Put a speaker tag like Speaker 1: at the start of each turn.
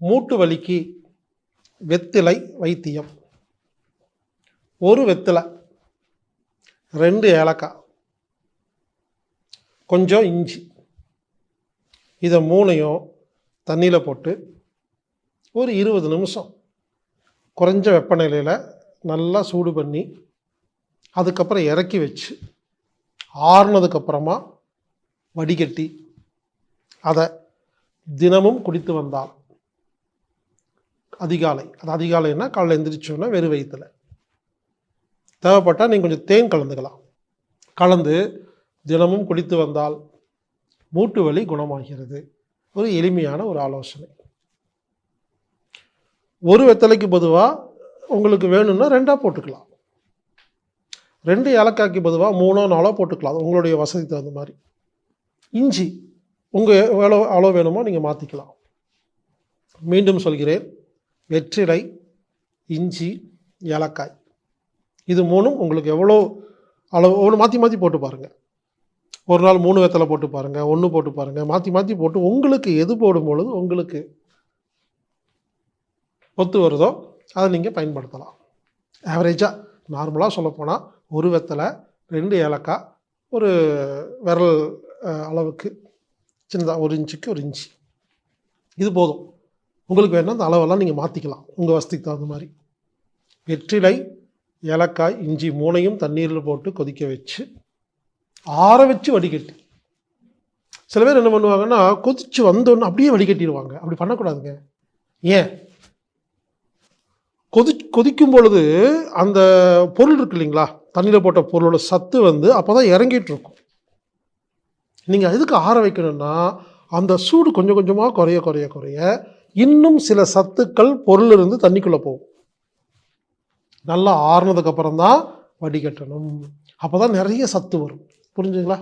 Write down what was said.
Speaker 1: மூட்டு வலிக்கு வெத்திலை வைத்தியம். ஒரு வெத்திலை, 2 ஏலக்காய், கொஞ்சம் இஞ்சி, இதை 3ஐயும் தண்ணியில் போட்டு ஒரு 20 நிமிஷம் குறைஞ்ச வெப்பநிலையில் நல்லா சூடு பண்ணி அதுக்கப்புறம் இறக்கி வச்சு ஆறுனதுக்கப்புறமா வடிகட்டி அதை தினமும் குடித்து வந்தால் அதிகாலைன்னா காலையில் எழுந்திரிச்சோன்னா வெறும் வயிற்றுல தேவைப்பட்டால் நீங்கள் கொஞ்சம் தேன் கலந்துக்கலாம். கலந்து தினமும் குடித்து வந்தால் மூட்டு வலி குணமாகிறது. ஒரு எளிமையான ஒரு ஆலோசனை. ஒரு வெத்தலைக்கு பொதுவாக உங்களுக்கு வேணும்னா 2ஆக போட்டுக்கலாம். 2 ஏலக்காய்க்கு பொதுவாக 3ஓ 4ஓ போட்டுக்கலாம், உங்களுடைய வசதிக்கு தகுந்த மாதிரி. இஞ்சி உங்கள் எவ்வளோ அளவு வேணுமோ நீங்கள் மாற்றிக்கலாம். மீண்டும் சொல்கிறேன், வெற்றிலை, இஞ்சி, ஏலக்காய், இது 3ம் உங்களுக்கு எவ்வளோ அளவு ஒன்று மாற்றி மாற்றி போட்டு பாருங்கள். ஒரு நாள் 3 வெத்தலை போட்டு பாருங்கள், 1 போட்டு பாருங்கள், மாற்றி மாற்றி போட்டு உங்களுக்கு எது போடும்பொழுது உங்களுக்கு ஒத்து வருதோ அதை நீங்கள் பயன்படுத்தலாம். ஆவரேஜாக நார்மலாக சொல்லப்போனால் ஒரு வெத்தலை, 2 ஏலக்காய், ஒரு விரல் அளவுக்கு சின்னதாக 1 இன்ச்சுக்கு 1 இன்ச்சு, இது போதும். உங்களுக்கு வேணால் அந்த அளவெல்லாம் நீங்கள் மாற்றிக்கலாம் உங்கள் வசதிக்கு தகுந்த மாதிரி. வெற்றிலை, ஏலக்காய், இஞ்சி 3ஐயும் தண்ணீரில் போட்டு கொதிக்க வச்சு ஆற வச்சு வடிகட்டி. சில பேர் என்ன பண்ணுவாங்கன்னா கொதிச்சு வந்தோன்னு அப்படியே வடிகட்டிடுவாங்க. அப்படி பண்ணக்கூடாதுங்க. ஏன்? கொதிக்கும் பொழுது அந்த பொருள் இருக்கு இல்லைங்களா, தண்ணியில் போட்ட பொருளோட சத்து அப்போ தான் இறங்கிட்டு இருக்கும். நீங்கள் எதுக்கு ஆற வைக்கணும்னா அந்த சூடு கொஞ்சம் கொஞ்சமாக குறைய குறைய குறைய இன்னும் சில சத்துக்கள் பொருள் இருந்து தண்ணிக்குள்ளே போகும். நல்லா ஆறுனதுக்கப்புறம் தான் வடிகட்டணும். அப்போ தான் நிறைய சத்து வரும். புரிஞ்சுங்களா?